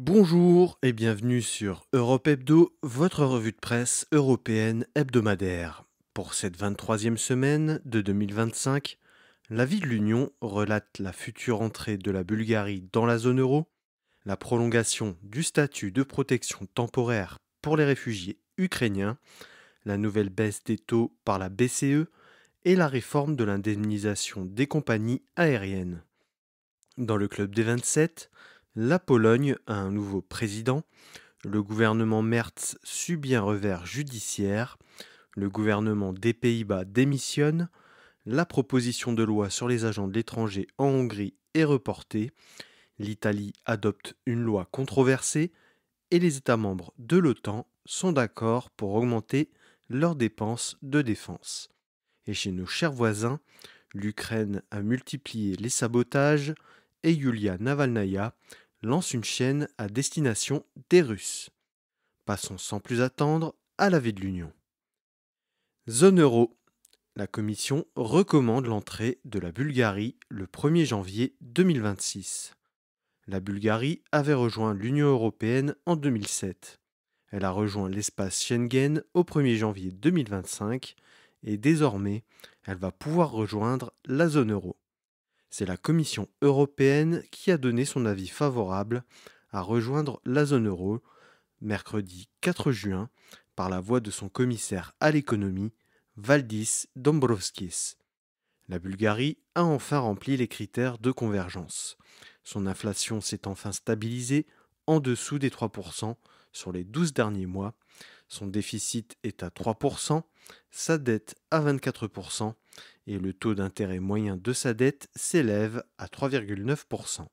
Bonjour et bienvenue sur Europe Hebdo, votre revue de presse européenne hebdomadaire. Pour cette 23e semaine de 2025, la vie de l'Union relate la future entrée de la Bulgarie dans la zone euro, la prolongation du statut de protection temporaire pour les réfugiés ukrainiens, la nouvelle baisse des taux par la BCE et la réforme de l'indemnisation des compagnies aériennes. Dans le club des 27, la Pologne a un nouveau président, le gouvernement Merz subit un revers judiciaire, le gouvernement des Pays-Bas démissionne, la proposition de loi sur les agents de l'étranger en Hongrie est reportée, l'Italie adopte une loi controversée et les États membres de l'OTAN sont d'accord pour augmenter leurs dépenses de défense. Et chez nos chers voisins, l'Ukraine a multiplié les sabotages et Yulia Navalnaya lance une chaîne à destination des Russes. Passons sans plus attendre à la vie de l'Union. Zone euro. La Commission recommande l'entrée de la Bulgarie le 1er janvier 2026. La Bulgarie avait rejoint l'Union européenne en 2007. Elle a rejoint l'espace Schengen au 1er janvier 2025 et désormais, elle va pouvoir rejoindre la zone euro. C'est la Commission européenne qui a donné son avis favorable à rejoindre la zone euro mercredi 4 juin par la voix de son commissaire à l'économie, Valdis Dombrovskis. La Bulgarie a enfin rempli les critères de convergence. Son inflation s'est enfin stabilisée en dessous des 3% sur les 12 derniers mois. Son déficit est à 3%, sa dette à 24% et le taux d'intérêt moyen de sa dette s'élève à 3,9%.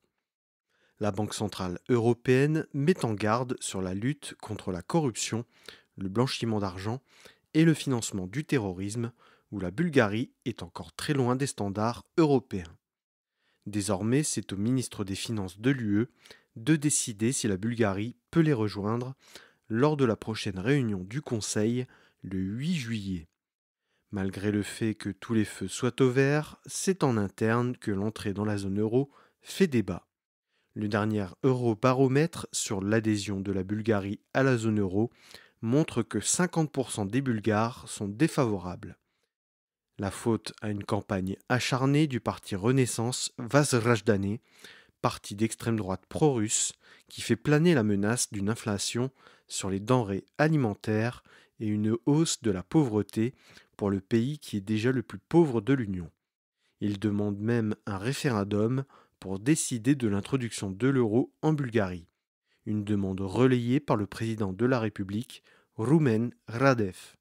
La Banque centrale européenne met en garde sur la lutte contre la corruption, le blanchiment d'argent et le financement du terrorisme, où la Bulgarie est encore très loin des standards européens. Désormais, c'est au ministre des Finances de l'UE de décider si la Bulgarie peut les rejoindre lors de la prochaine réunion du Conseil le 8 juillet. Malgré le fait que tous les feux soient au vert, c'est en interne que l'entrée dans la zone euro fait débat. Le dernier Eurobaromètre sur l'adhésion de la Bulgarie à la zone euro montre que 50% des Bulgares sont défavorables. La faute à une campagne acharnée du parti Renaissance Vazrajdane, parti d'extrême droite pro-russe, qui fait planer la menace d'une inflation sur les denrées alimentaires et une hausse de la pauvreté pour le pays qui est déjà le plus pauvre de l'Union. Il demande même un référendum pour décider de l'introduction de l'euro en Bulgarie, une demande relayée par le président de la République, Rumen Radev.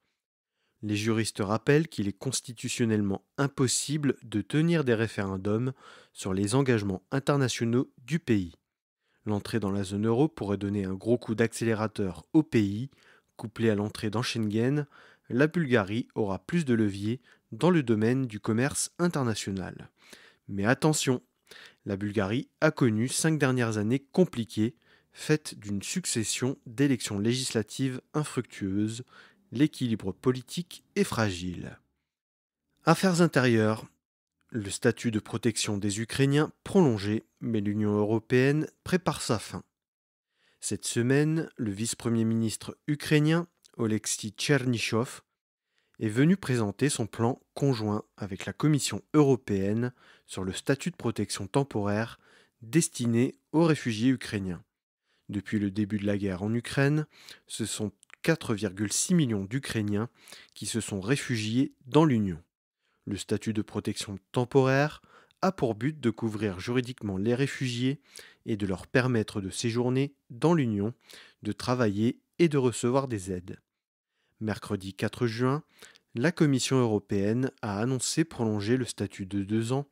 Les juristes rappellent qu'il est constitutionnellement impossible de tenir des référendums sur les engagements internationaux du pays. L'entrée dans la zone euro pourrait donner un gros coup d'accélérateur au pays. Couplé à l'entrée dans Schengen, la Bulgarie aura plus de levier dans le domaine du commerce international. Mais attention, la Bulgarie a connu 5 dernières années compliquées, faites d'une succession d'élections législatives infructueuses. L'équilibre politique est fragile. Affaires intérieures. Le statut de protection des Ukrainiens prolongé, mais l'Union européenne prépare sa fin. Cette semaine, le vice-premier ministre ukrainien, Oleksiy Tchernyshov, est venu présenter son plan conjoint avec la Commission européenne sur le statut de protection temporaire destiné aux réfugiés ukrainiens. Depuis le début de la guerre en Ukraine, ce sont 4,6 millions d'Ukrainiens qui se sont réfugiés dans l'Union. Le statut de protection temporaire a pour but de couvrir juridiquement les réfugiés et de leur permettre de séjourner dans l'Union, de travailler et de recevoir des aides. Mercredi 4 juin, la Commission européenne a annoncé prolonger le statut de 2 ans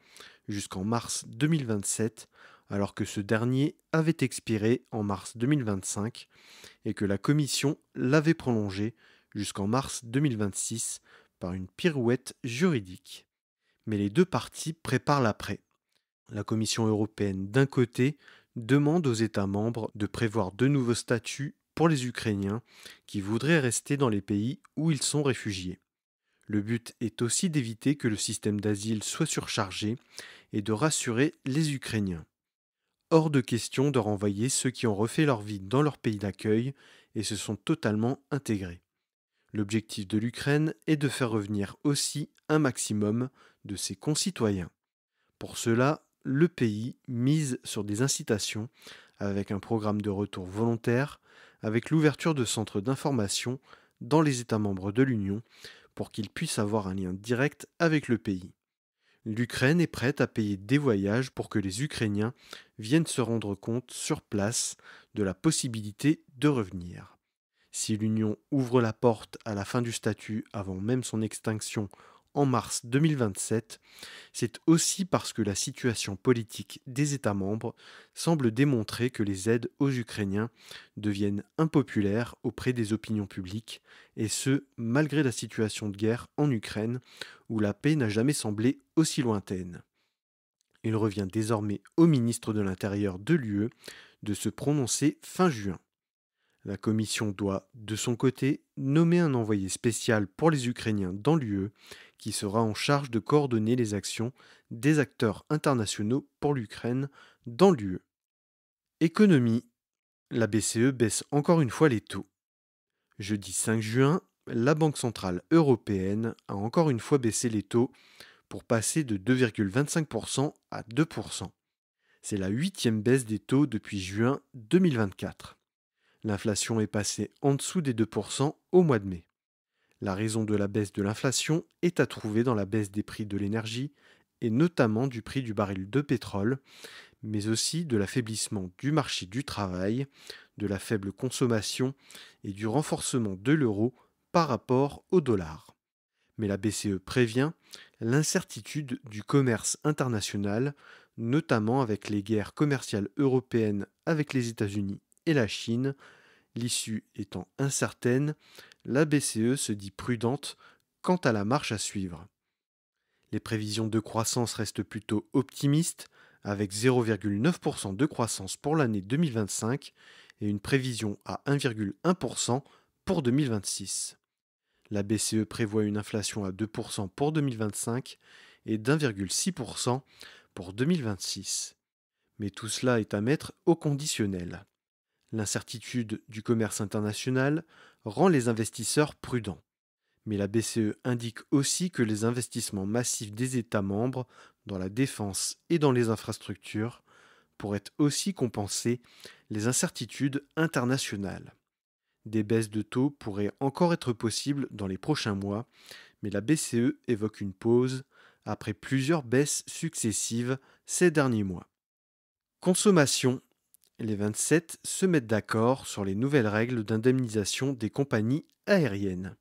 jusqu'en mars 2027, alors que ce dernier avait expiré en mars 2025 et que la Commission l'avait prolongé jusqu'en mars 2026 par une pirouette juridique. Mais les deux parties préparent l'après. La Commission européenne, d'un côté, demande aux États membres de prévoir de nouveaux statuts pour les Ukrainiens qui voudraient rester dans les pays où ils sont réfugiés. Le but est aussi d'éviter que le système d'asile soit surchargé et de rassurer les Ukrainiens. hors de question de renvoyer ceux qui ont refait leur vie dans leur pays d'accueil et se sont totalement intégrés. L'objectif de l'Ukraine est de faire revenir aussi un maximum de ses concitoyens. Pour cela, le pays mise sur des incitations avec un programme de retour volontaire, avec l'ouverture de centres d'information dans les États membres de l'Union pour qu'ils puissent avoir un lien direct avec le pays. L'Ukraine est prête à payer des voyages pour que les Ukrainiens viennent se rendre compte sur place de la possibilité de revenir. Si l'Union ouvre la porte à la fin du statut avant même son extinction en mars 2027, c'est aussi parce que la situation politique des États membres semble démontrer que les aides aux Ukrainiens deviennent impopulaires auprès des opinions publiques, et ce, malgré la situation de guerre en Ukraine, où la paix n'a jamais semblé aussi lointaine. Il revient désormais au ministre de l'Intérieur de l'UE de se prononcer fin juin. La Commission doit, de son côté, nommer un envoyé spécial pour les Ukrainiens dans l'UE qui sera en charge de coordonner les actions des acteurs internationaux pour l'Ukraine dans l'UE. Économie. La BCE baisse encore une fois les taux. Jeudi 5 juin, la Banque centrale européenne a encore une fois baissé les taux pour passer de 2,25% à 2%. C'est la 8e baisse des taux depuis juin 2024. L'inflation est passée en dessous des 2% au mois de mai. La raison de la baisse de l'inflation est à trouver dans la baisse des prix de l'énergie et notamment du prix du baril de pétrole, mais aussi de l'affaiblissement du marché du travail, de la faible consommation et du renforcement de l'euro par rapport au dollar. Mais la BCE prévient l'incertitude du commerce international, notamment avec les guerres commerciales européennes avec les États-Unis et la Chine. L'issue étant incertaine, la BCE se dit prudente quant à la marche à suivre. Les prévisions de croissance restent plutôt optimistes, avec 0,9% de croissance pour l'année 2025 et une prévision à 1,1% pour 2026. La BCE prévoit une inflation à 2% pour 2025 et d'1,6% pour 2026. Mais tout cela est à mettre au conditionnel. L'incertitude du commerce international rend les investisseurs prudents. Mais la BCE indique aussi que les investissements massifs des États membres dans la défense et dans les infrastructures pourraient aussi compenser les incertitudes internationales. Des baisses de taux pourraient encore être possibles dans les prochains mois, mais la BCE évoque une pause après plusieurs baisses successives ces derniers mois. Consommation. Les 27 se mettent d'accord sur les nouvelles règles d'indemnisation des compagnies aériennes.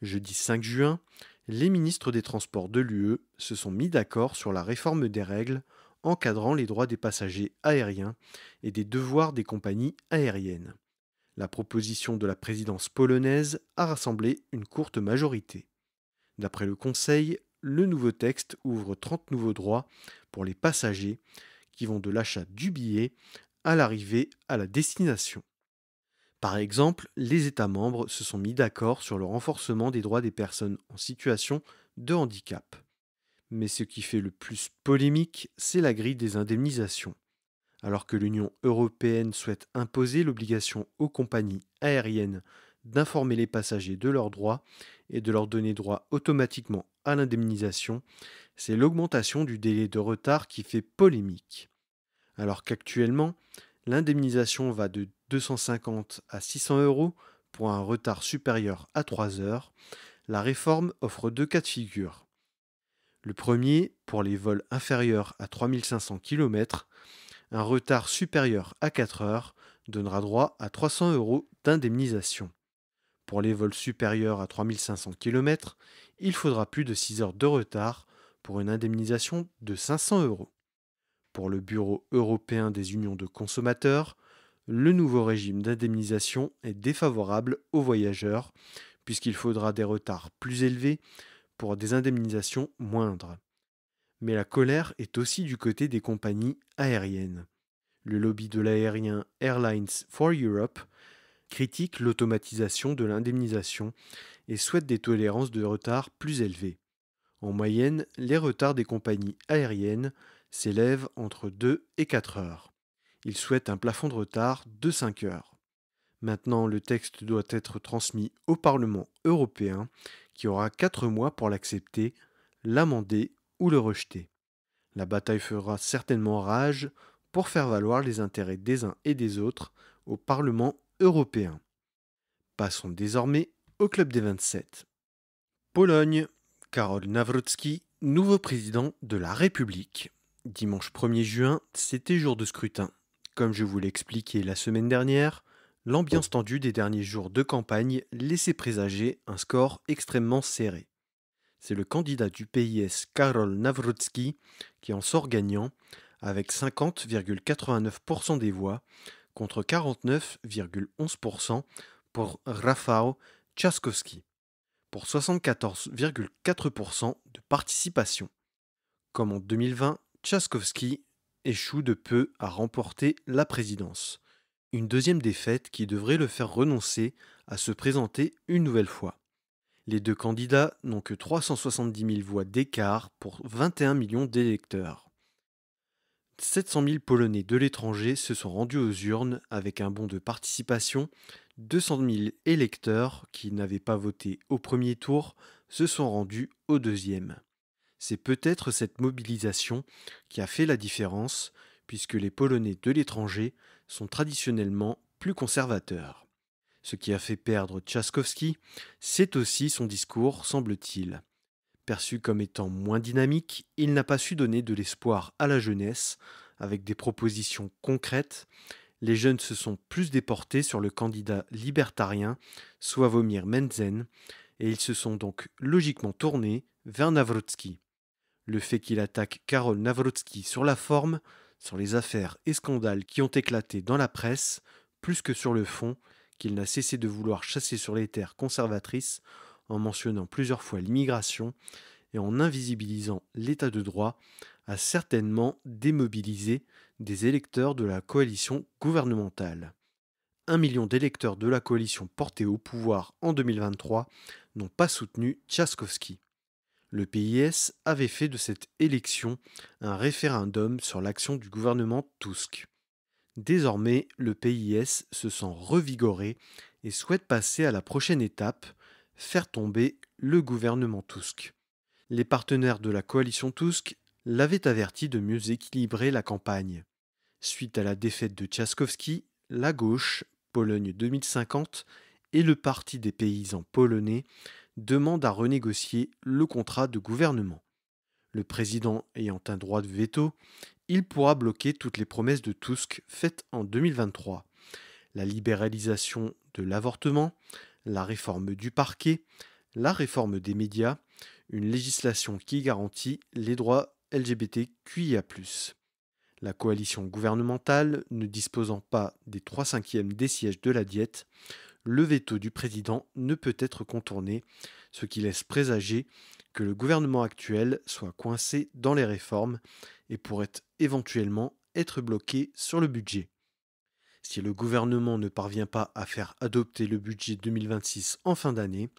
Jeudi 5 juin, les ministres des Transports de l'UE se sont mis d'accord sur la réforme des règles encadrant les droits des passagers aériens et des devoirs des compagnies aériennes. La proposition de la présidence polonaise a rassemblé une courte majorité. D'après le Conseil, le nouveau texte ouvre 30 nouveaux droits pour les passagers qui vont de l'achat du billet à l'arrivée à la destination. Par exemple, les États membres se sont mis d'accord sur le renforcement des droits des personnes en situation de handicap. Mais ce qui fait le plus polémique, c'est la grille des indemnisations. Alors que l'Union européenne souhaite imposer l'obligation aux compagnies aériennes d'informer les passagers de leurs droits et de leur donner droit automatiquement à l'indemnisation, c'est l'augmentation du délai de retard qui fait polémique. Alors qu'actuellement, l'indemnisation va de 250 à 600 euros pour un retard supérieur à 3 heures, la réforme offre deux cas de figure. Le premier, pour les vols inférieurs à 3500 km, un retard supérieur à 4 heures donnera droit à 300 euros d'indemnisation. Pour les vols supérieurs à 3500 km, il faudra plus de 6 heures de retard pour une indemnisation de 500 euros. Pour le Bureau européen des unions de consommateurs, le nouveau régime d'indemnisation est défavorable aux voyageurs puisqu'il faudra des retards plus élevés pour des indemnisations moindres. Mais la colère est aussi du côté des compagnies aériennes. Le lobby de l'aérien Airlines for Europe critique l'automatisation de l'indemnisation et souhaite des tolérances de retard plus élevées. En moyenne, les retards des compagnies aériennes s'élèvent entre 2 et 4 heures. Il souhaite un plafond de retard de 5 heures. Maintenant, le texte doit être transmis au Parlement européen, qui aura 4 mois pour l'accepter, l'amender ou le rejeter. La bataille fera certainement rage pour faire valoir les intérêts des uns et des autres au Parlement européen. Passons désormais au Club des 27. Pologne, Karol Nawrocki, nouveau président de la République. Dimanche 1er juin, c'était jour de scrutin. Comme je vous l'ai expliqué la semaine dernière, l'ambiance tendue des derniers jours de campagne laissait présager un score extrêmement serré. C'est le candidat du PIS Karol Nawrocki qui en sort gagnant avec 50,89% des voix contre 49,11% pour Rafał Trzaskowski pour 74,4% de participation. Comme en 2020, Trzaskowski échoue de peu à remporter la présidence. Une deuxième défaite qui devrait le faire renoncer à se présenter une nouvelle fois. Les deux candidats n'ont que 370 000 voix d'écart pour 21 millions d'électeurs. 700 000 Polonais de l'étranger se sont rendus aux urnes avec un bon de participation. 200 000 électeurs qui n'avaient pas voté au premier tour se sont rendus au deuxième. C'est peut-être cette mobilisation qui a fait la différence, puisque les Polonais de l'étranger sont traditionnellement plus conservateurs. Ce qui a fait perdre Trzaskowski, c'est aussi son discours, semble-t-il. Perçu comme étant moins dynamique, il n'a pas su donner de l'espoir à la jeunesse avec des propositions concrètes. Les jeunes se sont plus déportés sur le candidat libertarien Sławomir Mentzen et ils se sont donc logiquement tournés vers Nawrocki. Le fait qu'il attaque Karol Nawrocki sur la forme, sur les affaires et scandales qui ont éclaté dans la presse, plus que sur le fond, qu'il n'a cessé de vouloir chasser sur les terres conservatrices en mentionnant plusieurs fois l'immigration et en invisibilisant l'état de droit, a certainement démobilisé des électeurs de la coalition gouvernementale. 1 million d'électeurs de la coalition portée au pouvoir en 2023 n'ont pas soutenu Trzaskowski. Le PIS avait fait de cette élection un référendum sur l'action du gouvernement Tusk. Désormais, le PIS se sent revigoré et souhaite passer à la prochaine étape, faire tomber le gouvernement Tusk. Les partenaires de la coalition Tusk l'avaient averti de mieux équilibrer la campagne. Suite à la défaite de Trzaskowski, la gauche, Pologne 2050, et le Parti des paysans polonais demandent à renégocier le contrat de gouvernement. Le président ayant un droit de veto, il pourra bloquer toutes les promesses de Tusk faites en 2023. La libéralisation de l'avortement, la réforme du parquet, la réforme des médias, une législation qui garantit les droits LGBTQIA+. La coalition gouvernementale ne disposant pas des 3/5 des sièges de la Diète, le veto du président ne peut être contourné, ce qui laisse présager que le gouvernement actuel soit coincé dans les réformes et pourrait éventuellement être bloqué sur le budget. Si le gouvernement ne parvient pas à faire adopter le budget 2026 en fin d'année,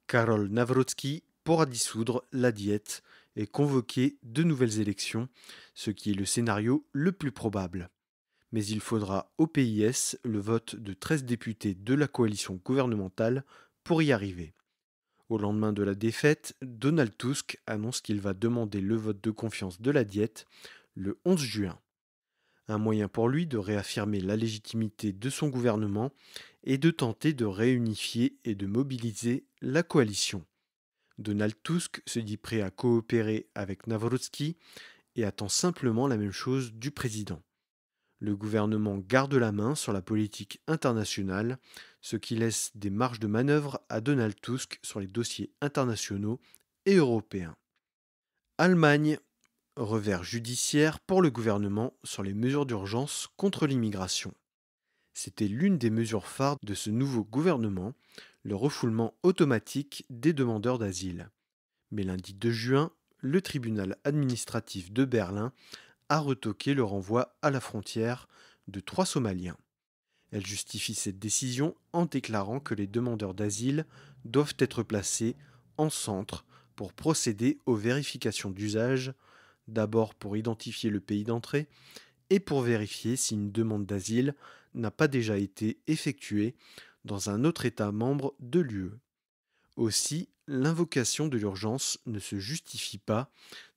Karol Nawrocki pourra dissoudre la Diète et convoquer de nouvelles élections, ce qui est le scénario le plus probable. Mais il faudra au PIS le vote de 13 députés de la coalition gouvernementale pour y arriver. Au lendemain de la défaite, Donald Tusk annonce qu'il va demander le vote de confiance de la Diète le 11 juin. Un moyen pour lui de réaffirmer la légitimité de son gouvernement et de tenter de réunifier et de mobiliser la coalition. Donald Tusk se dit prêt à coopérer avec Nawrocki et attend simplement la même chose du président. Le gouvernement garde la main sur la politique internationale, ce qui laisse des marges de manœuvre à Donald Tusk sur les dossiers internationaux et européens. Allemagne, revers judiciaire pour le gouvernement sur les mesures d'urgence contre l'immigration. C'était l'une des mesures phares de ce nouveau gouvernement, le refoulement automatique des demandeurs d'asile. Mais lundi 2 juin, le tribunal administratif de Berlin a retoqué le renvoi à la frontière de 3 Somaliens. Elle justifie cette décision en déclarant que les demandeurs d'asile doivent être placés en centre pour procéder aux vérifications d'usage, d'abord pour identifier le pays d'entrée et pour vérifier si une demande d'asile n'a pas déjà été effectuée dans un autre État membre de l'UE. Aussi, l'invocation de l'urgence ne se justifie pas,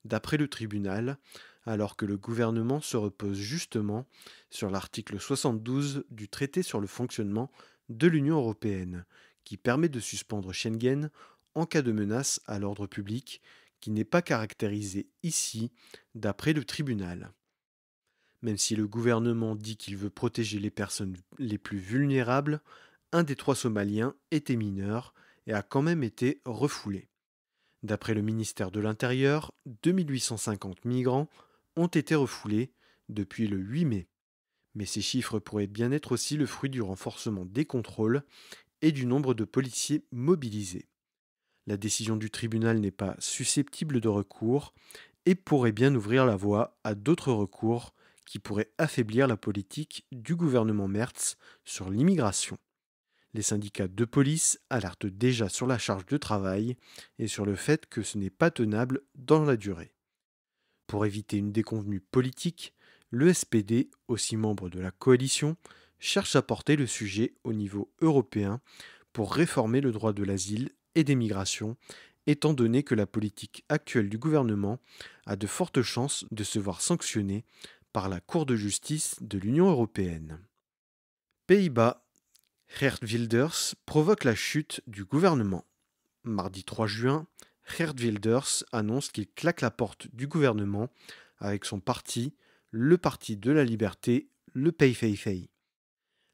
d'après le tribunal, alors que le gouvernement se repose justement sur l'article 72 du traité sur le fonctionnement de l'Union européenne, qui permet de suspendre Schengen en cas de menace à l'ordre public qui n'est pas caractérisée ici, d'après le tribunal. Même si le gouvernement dit qu'il veut protéger les personnes les plus vulnérables, un des trois Somaliens était mineur et a quand même été refoulé. D'après le ministère de l'Intérieur, 2850 migrants ont été refoulés depuis le 8 mai. Mais ces chiffres pourraient bien être aussi le fruit du renforcement des contrôles et du nombre de policiers mobilisés. La décision du tribunal n'est pas susceptible de recours et pourrait bien ouvrir la voie à d'autres recours qui pourraient affaiblir la politique du gouvernement Merz sur l'immigration. Les syndicats de police alertent déjà sur la charge de travail et sur le fait que ce n'est pas tenable dans la durée. Pour éviter une déconvenue politique, le SPD, aussi membre de la coalition, cherche à porter le sujet au niveau européen pour réformer le droit de l'asile et des migrations, étant donné que la politique actuelle du gouvernement a de fortes chances de se voir sanctionnée par la Cour de justice de l'Union européenne. Pays-Bas. Geert Wilders provoque la chute du gouvernement. Mardi 3 juin, Geert Wilders annonce qu'il claque la porte du gouvernement avec son parti, le Parti de la Liberté, le PVV.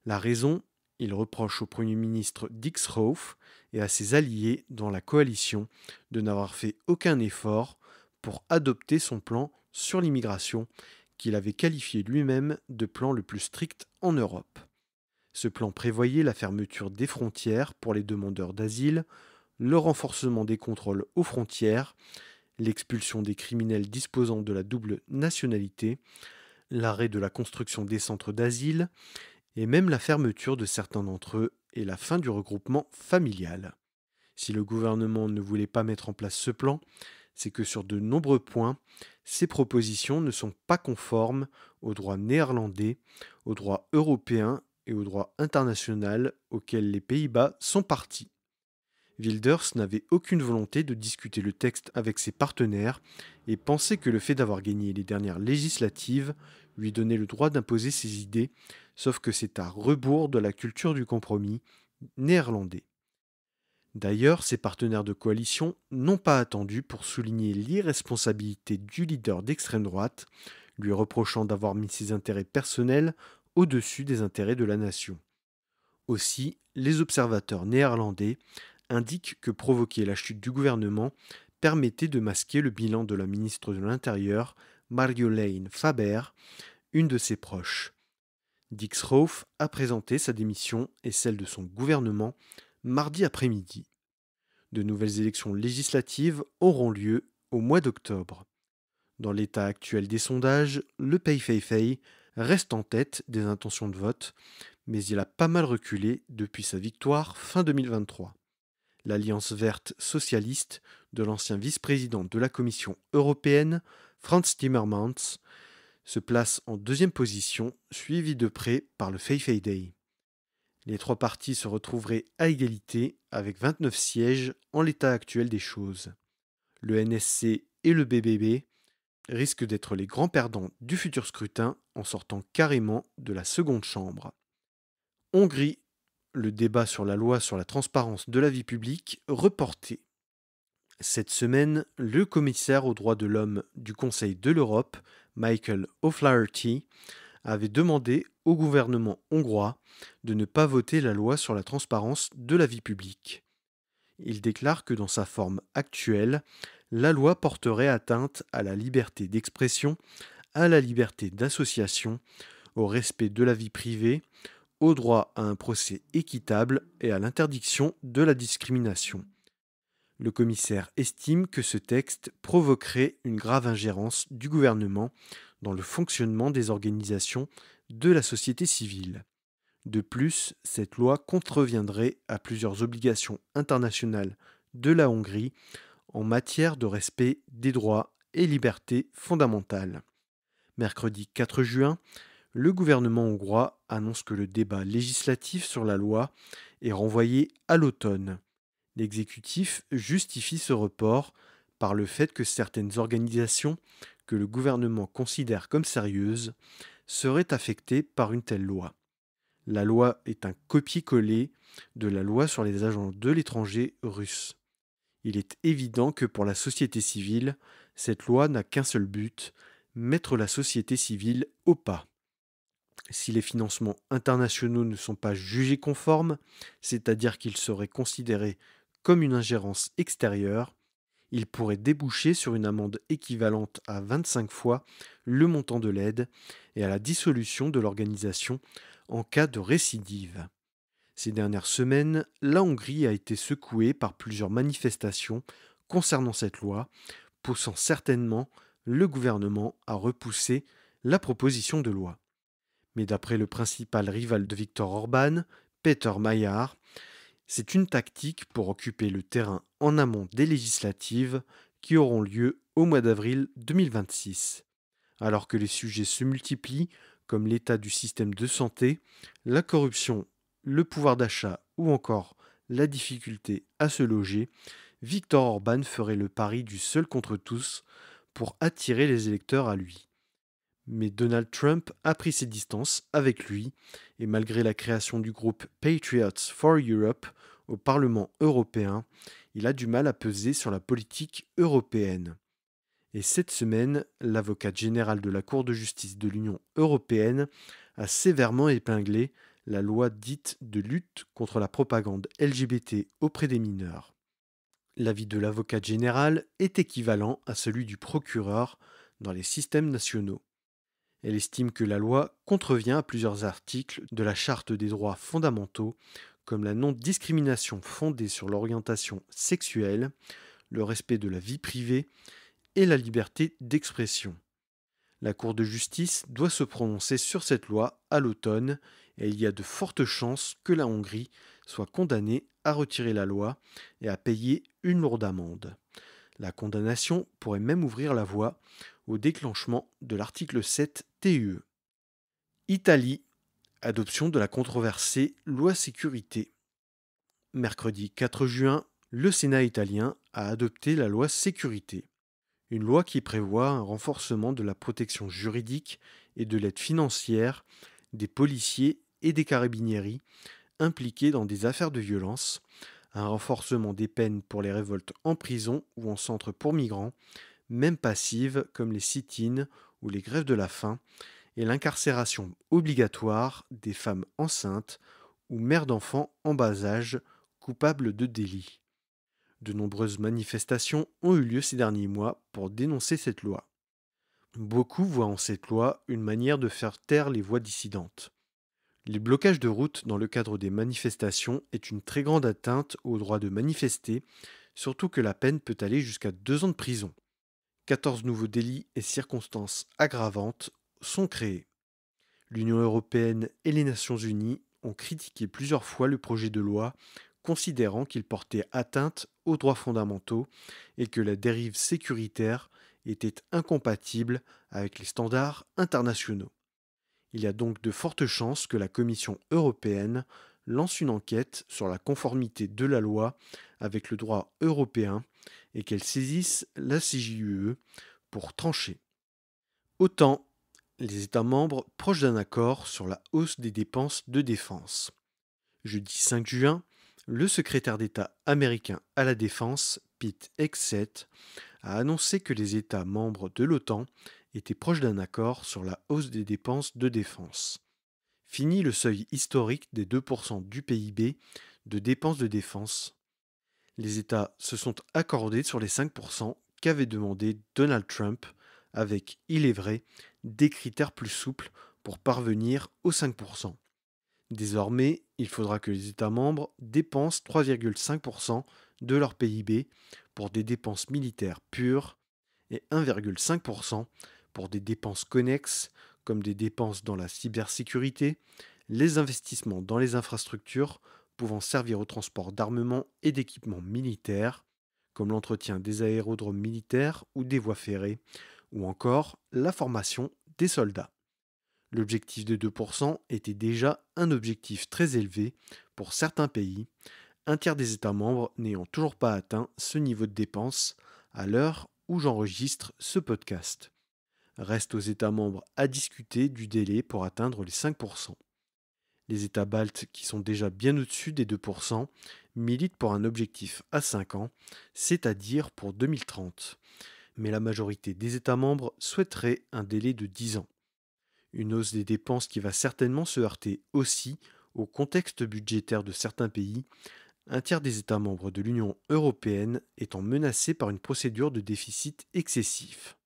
La raison, il reproche au Premier ministre Dick Schoof et à ses alliés dans la coalition de n'avoir fait aucun effort pour adopter son plan sur l'immigration qu'il avait qualifié lui-même de plan le plus strict en Europe. Ce plan prévoyait la fermeture des frontières pour les demandeurs d'asile, le renforcement des contrôles aux frontières, l'expulsion des criminels disposant de la double nationalité, l'arrêt de la construction des centres d'asile et même la fermeture de certains d'entre eux et la fin du regroupement familial. Si le gouvernement ne voulait pas mettre en place ce plan, c'est que sur de nombreux points, ces propositions ne sont pas conformes au droit néerlandais, au droit européen et au droit international auquel les Pays-Bas sont partis. Wilders n'avait aucune volonté de discuter le texte avec ses partenaires et pensait que le fait d'avoir gagné les dernières législatives lui donnait le droit d'imposer ses idées, sauf que c'est à rebours de la culture du compromis néerlandais. D'ailleurs, ses partenaires de coalition n'ont pas attendu pour souligner l'irresponsabilité du leader d'extrême droite, lui reprochant d'avoir mis ses intérêts personnels au-dessus des intérêts de la nation. Aussi, les observateurs néerlandais indiquent que provoquer la chute du gouvernement permettait de masquer le bilan de la ministre de l'Intérieur, Marjolein Faber, une de ses proches. Dick Schoof a présenté sa démission et celle de son gouvernement mardi après-midi. De nouvelles élections législatives auront lieu au mois d'octobre. Dans l'état actuel des sondages, le PVV reste en tête des intentions de vote, mais il a pas mal reculé depuis sa victoire fin 2023. L'Alliance verte socialiste de l'ancien vice-président de la Commission européenne, Frans Timmermans, se place en deuxième position, suivi de près par le VVD. Les trois partis se retrouveraient à égalité avec 29 sièges en l'état actuel des choses. Le NSC et le BBB risquent d'être les grands perdants du futur scrutin en sortant carrément de la seconde chambre. Hongrie, le débat sur la loi sur la transparence de la vie publique reporté. Cette semaine, le commissaire aux droits de l'homme du Conseil de l'Europe, Michael O'Flaherty, avait demandé au gouvernement hongrois de ne pas voter la loi sur la transparence de la vie publique. Il déclare que dans sa forme actuelle, la loi porterait atteinte à la liberté d'expression, à la liberté d'association, au respect de la vie privée, au droit à un procès équitable et à l'interdiction de la discrimination. Le commissaire estime que ce texte provoquerait une grave ingérence du gouvernement dans le fonctionnement des organisations de la société civile. De plus, cette loi contreviendrait à plusieurs obligations internationales de la Hongrie en matière de respect des droits et libertés fondamentales. Mercredi 4 juin, le gouvernement hongrois annonce que le débat législatif sur la loi est renvoyé à l'automne. L'exécutif justifie ce report par le fait que certaines organisations que le gouvernement considère comme sérieuses seraient affectées par une telle loi. La loi est un copier-coller de la loi sur les agents de l'étranger russes. Il est évident que pour la société civile, cette loi n'a qu'un seul but, mettre la société civile au pas. Si les financements internationaux ne sont pas jugés conformes, c'est-à-dire qu'ils seraient considérés comme une ingérence extérieure, ils pourraient déboucher sur une amende équivalente à 25 fois le montant de l'aide et à la dissolution de l'organisation en cas de récidive. Ces dernières semaines, la Hongrie a été secouée par plusieurs manifestations concernant cette loi, poussant certainement le gouvernement à repousser la proposition de loi. Mais d'après le principal rival de Viktor Orban, Peter Mayer, c'est une tactique pour occuper le terrain en amont des législatives qui auront lieu au mois d'avril 2026. Alors que les sujets se multiplient, comme l'état du système de santé, la corruption, le pouvoir d'achat ou encore la difficulté à se loger, Viktor Orban ferait le pari du seul contre tous pour attirer les électeurs à lui. Mais Donald Trump a pris ses distances avec lui, et malgré la création du groupe Patriots for Europe au Parlement européen, il a du mal à peser sur la politique européenne. Et cette semaine, l'avocate générale de la Cour de justice de l'Union européenne a sévèrement épinglé la loi dite de lutte contre la propagande LGBT auprès des mineurs. L'avis de l'avocate générale est équivalent à celui du procureur dans les systèmes nationaux. Elle estime que la loi contrevient à plusieurs articles de la Charte des droits fondamentaux, comme la non-discrimination fondée sur l'orientation sexuelle, le respect de la vie privée et la liberté d'expression. La Cour de justice doit se prononcer sur cette loi à l'automne et il y a de fortes chances que la Hongrie soit condamnée à retirer la loi et à payer une lourde amende. La condamnation pourrait même ouvrir la voie au déclenchement de l'article 7 TUE. Italie, adoption de la controversée loi sécurité. Mercredi 4 juin, le Sénat italien a adopté la loi sécurité, une loi qui prévoit un renforcement de la protection juridique et de l'aide financière des policiers et des carabinieri impliqués dans des affaires de violence, un renforcement des peines pour les révoltes en prison ou en centre pour migrants, même passives comme les sit-ins ou les grèves de la faim, et l'incarcération obligatoire des femmes enceintes ou mères d'enfants en bas âge coupables de délits. De nombreuses manifestations ont eu lieu ces derniers mois pour dénoncer cette loi. Beaucoup voient en cette loi une manière de faire taire les voix dissidentes. Les blocages de routes dans le cadre des manifestations est une très grande atteinte au droit de manifester, surtout que la peine peut aller jusqu'à 2 ans de prison. 14 nouveaux délits et circonstances aggravantes sont créés. L'Union européenne et les Nations unies ont critiqué plusieurs fois le projet de loi, considérant qu'il portait atteinte aux droits fondamentaux et que la dérive sécuritaire était incompatible avec les standards internationaux. Il y a donc de fortes chances que la Commission européenne lance une enquête sur la conformité de la loi avec le droit européen et qu'elle saisisse la CJUE pour trancher. Autant les États membres proches d'un accord sur la hausse des dépenses de défense. Jeudi 5 juin, le secrétaire d'État américain à la Défense, Pete Hegseth, a annoncé que les États membres de l'OTAN étaient proches d'un accord sur la hausse des dépenses de défense. Fini le seuil historique des 2% du PIB de dépenses de défense. Les États se sont accordés sur les 5% qu'avait demandé Donald Trump, avec, il est vrai, des critères plus souples pour parvenir aux 5%. Désormais, il faudra que les États membres dépensent 3,5% de leur PIB pour des dépenses militaires pures et 1,5% pour des dépenses connexes comme des dépenses dans la cybersécurité, les investissements dans les infrastructures pouvant servir au transport d'armement et d'équipements militaires, comme l'entretien des aérodromes militaires ou des voies ferrées, ou encore la formation des soldats. L'objectif de 2% était déjà un objectif très élevé pour certains pays, un tiers des États membres n'ayant toujours pas atteint ce niveau de dépenses à l'heure où j'enregistre ce podcast. Reste aux États membres à discuter du délai pour atteindre les 5%. Les États baltes, qui sont déjà bien au-dessus des 2%, militent pour un objectif à 5 ans, c'est-à-dire pour 2030. Mais la majorité des États membres souhaiterait un délai de 10 ans. Une hausse des dépenses qui va certainement se heurter aussi au contexte budgétaire de certains pays, un tiers des États membres de l'Union européenne étant menacés par une procédure de déficit excessif.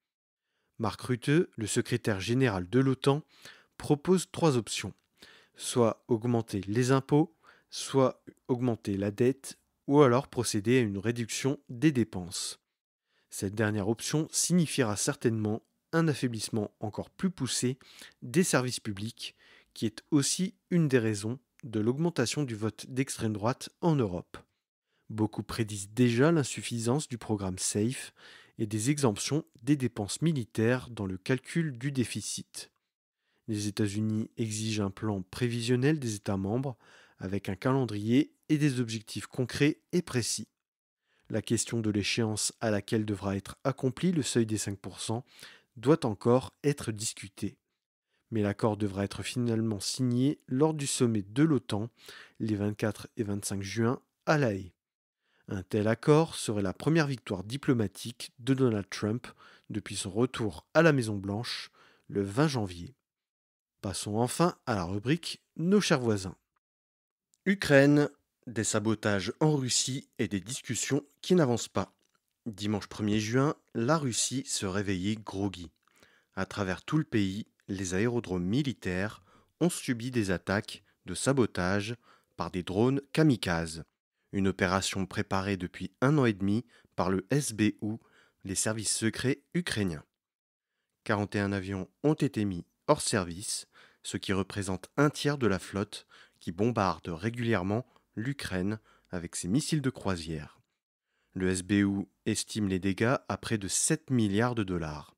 Mark Rutte, le secrétaire général de l'OTAN, propose 3 options. Soit augmenter les impôts, soit augmenter la dette, ou alors procéder à une réduction des dépenses. Cette dernière option signifiera certainement un affaiblissement encore plus poussé des services publics, qui est aussi une des raisons de l'augmentation du vote d'extrême droite en Europe. Beaucoup prédisent déjà l'insuffisance du programme SAFE et des exemptions des dépenses militaires dans le calcul du déficit. Les États-Unis exigent un plan prévisionnel des États membres avec un calendrier et des objectifs concrets et précis. La question de l'échéance à laquelle devra être accompli le seuil des 5% doit encore être discutée. Mais l'accord devra être finalement signé lors du sommet de l'OTAN les 24 et 25 juin à La Haye. Un tel accord serait la première victoire diplomatique de Donald Trump depuis son retour à la Maison-Blanche le 20 janvier. Passons enfin à la rubrique Nos chers voisins. Ukraine, des sabotages en Russie et des discussions qui n'avancent pas. Dimanche 1er juin, la Russie se réveillait groggy. À travers tout le pays, les aérodromes militaires ont subi des attaques de sabotage par des drones kamikazes. Une opération préparée depuis 1 an et demi par le SBU, les services secrets ukrainiens. 41 avions ont été mis hors service, ce qui représente un tiers de la flotte qui bombarde régulièrement l'Ukraine avec ses missiles de croisière. Le SBU estime les dégâts à près de 7 milliards de dollars.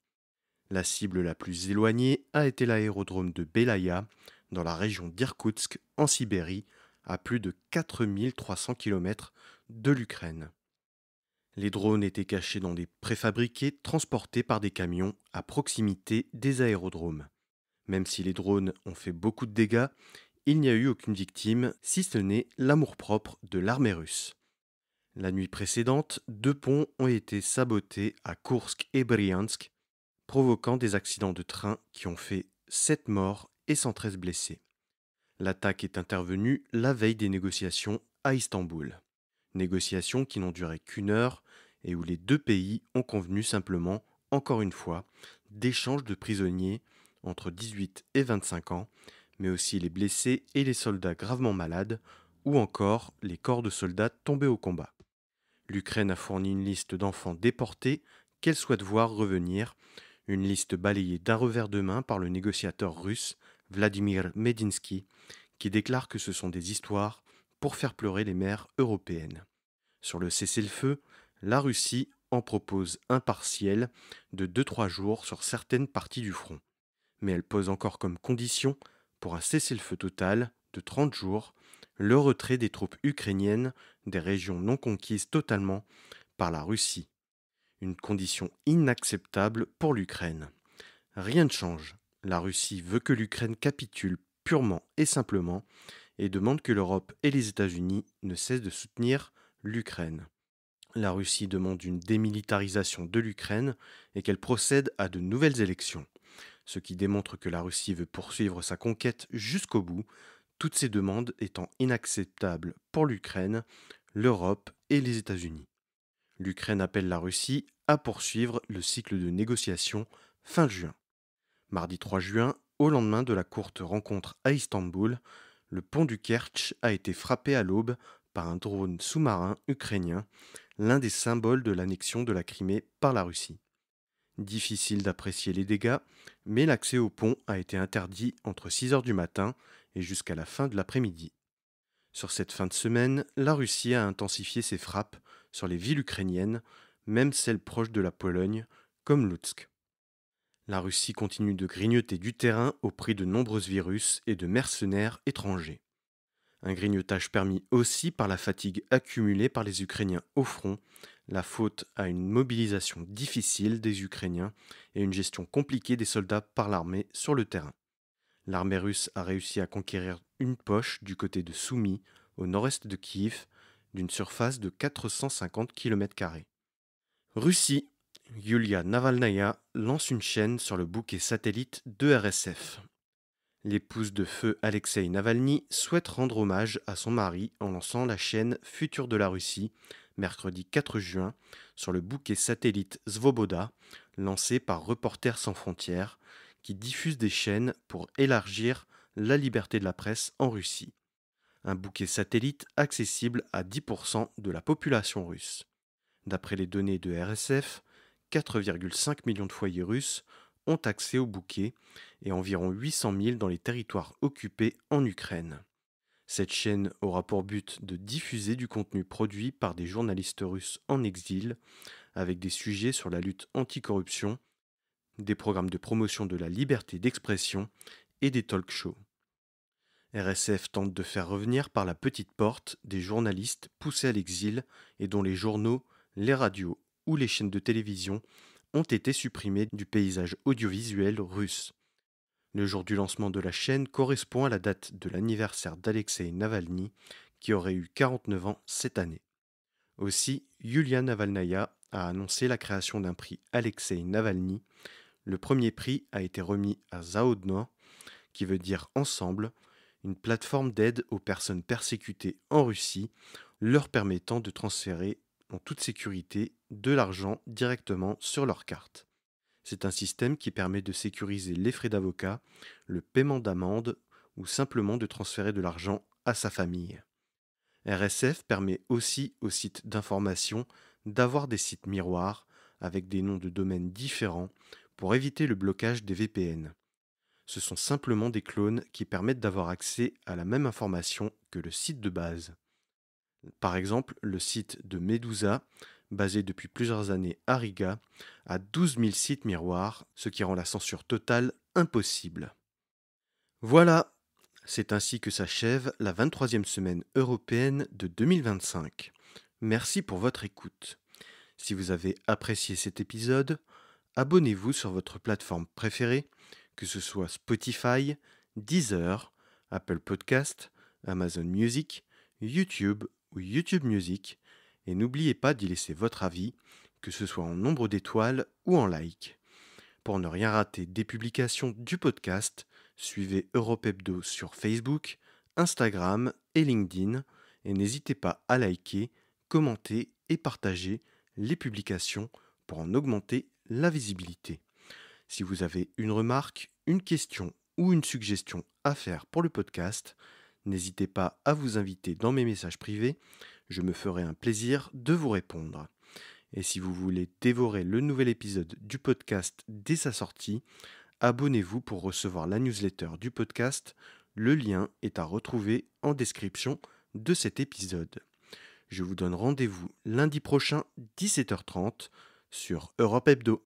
La cible la plus éloignée a été l'aérodrome de Belaya, dans la région d'Irkoutsk, en Sibérie, à plus de 4300 km de l'Ukraine. Les drones étaient cachés dans des préfabriqués transportés par des camions à proximité des aérodromes. Même si les drones ont fait beaucoup de dégâts, il n'y a eu aucune victime, si ce n'est l'amour-propre de l'armée russe. La nuit précédente, 2 ponts ont été sabotés à Koursk et Bryansk, provoquant des accidents de train qui ont fait 7 morts et 113 blessés. L'attaque est intervenue la veille des négociations à Istanbul. Négociations qui n'ont duré qu'1 heure et où les 2 pays ont convenu simplement, encore une fois, d'échanges de prisonniers entre 18 et 25 ans, mais aussi les blessés et les soldats gravement malades, ou encore les corps de soldats tombés au combat. L'Ukraine a fourni une liste d'enfants déportés qu'elle souhaite voir revenir, une liste balayée d'un revers de main par le négociateur russe Vladimir Medinsky, qui déclare que ce sont des histoires pour faire pleurer les mères européennes. Sur le cessez-le-feu, la Russie en propose un partiel de 2-3 jours sur certaines parties du front. Mais elle pose encore comme condition, pour un cessez-le-feu total de 30 jours, le retrait des troupes ukrainiennes des régions non conquises totalement par la Russie. Une condition inacceptable pour l'Ukraine. Rien ne change. La Russie veut que l'Ukraine capitule purement et simplement et demande que l'Europe et les États-Unis ne cessent de soutenir l'Ukraine. La Russie demande une démilitarisation de l'Ukraine et qu'elle procède à de nouvelles élections, ce qui démontre que la Russie veut poursuivre sa conquête jusqu'au bout, toutes ces demandes étant inacceptables pour l'Ukraine, l'Europe et les États-Unis. L'Ukraine appelle la Russie à poursuivre le cycle de négociations fin juin. Mardi 3 juin, au lendemain de la courte rencontre à Istanbul, le pont du Kertch a été frappé à l'aube par un drone sous-marin ukrainien, l'un des symboles de l'annexion de la Crimée par la Russie. Difficile d'apprécier les dégâts, mais l'accès au pont a été interdit entre 6 heures du matin et jusqu'à la fin de l'après-midi. Sur cette fin de semaine, la Russie a intensifié ses frappes sur les villes ukrainiennes, même celles proches de la Pologne, comme Lutsk. La Russie continue de grignoter du terrain au prix de nombreux virus et de mercenaires étrangers. Un grignotage permis aussi par la fatigue accumulée par les Ukrainiens au front, la faute à une mobilisation difficile des Ukrainiens et une gestion compliquée des soldats par l'armée sur le terrain. L'armée russe a réussi à conquérir une poche du côté de Soumy, au nord-est de Kiev, d'une surface de 450 km². Russie, Yulia Navalnaya lance une chaîne sur le bouquet satellite de RSF. L'épouse de feu Alexei Navalny souhaite rendre hommage à son mari en lançant la chaîne Futur de la Russie, mercredi 4 juin, sur le bouquet satellite Svoboda, lancé par Reporters sans frontières, qui diffuse des chaînes pour élargir la liberté de la presse en Russie. Un bouquet satellite accessible à 10% de la population russe. D'après les données de RSF, 4,5 millions de foyers russes ont accès au bouquet et environ 800 000 dans les territoires occupés en Ukraine. Cette chaîne aura pour but de diffuser du contenu produit par des journalistes russes en exil, avec des sujets sur la lutte anticorruption, des programmes de promotion de la liberté d'expression et des talk-shows. RSF tente de faire revenir par la petite porte des journalistes poussés à l'exil et dont les journaux, les radios ou les chaînes de télévision ont été supprimés du paysage audiovisuel russe. Le jour du lancement de la chaîne correspond à la date de l'anniversaire d'Alexei Navalny, qui aurait eu 49 ans cette année. Aussi, Yulia Navalnaya a annoncé la création d'un prix Alexei Navalny. Le premier prix a été remis à Zaodno, qui veut dire ensemble, une plateforme d'aide aux personnes persécutées en Russie, leur permettant de transférer en toute sécurité de l'argent directement sur leur carte. C'est un système qui permet de sécuriser les frais d'avocat, le paiement d'amendes ou simplement de transférer de l'argent à sa famille. RSF permet aussi aux sites d'information d'avoir des sites miroirs avec des noms de domaines différents pour éviter le blocage des VPN. Ce sont simplement des clones qui permettent d'avoir accès à la même information que le site de base. Par exemple, le site de Medusa, basé depuis plusieurs années à Riga, a 12 000 sites miroirs, ce qui rend la censure totale impossible. Voilà, c'est ainsi que s'achève la 23e semaine européenne de 2025. Merci pour votre écoute. Si vous avez apprécié cet épisode, abonnez-vous sur votre plateforme préférée, que ce soit Spotify, Deezer, Apple Podcast, Amazon Music, YouTube ou YouTube Music, et n'oubliez pas d'y laisser votre avis, que ce soit en nombre d'étoiles ou en like. Pour ne rien rater des publications du podcast, suivez Europe Hebdo sur Facebook, Instagram et LinkedIn, et n'hésitez pas à liker, commenter et partager les publications pour en augmenter la visibilité. Si vous avez une remarque, une question ou une suggestion à faire pour le podcast, n'hésitez pas à vous inviter dans mes messages privés, je me ferai un plaisir de vous répondre. Et si vous voulez dévorer le nouvel épisode du podcast dès sa sortie, abonnez-vous pour recevoir la newsletter du podcast. Le lien est à retrouver en description de cet épisode. Je vous donne rendez-vous lundi prochain, 17h30, sur Europe Hebdo.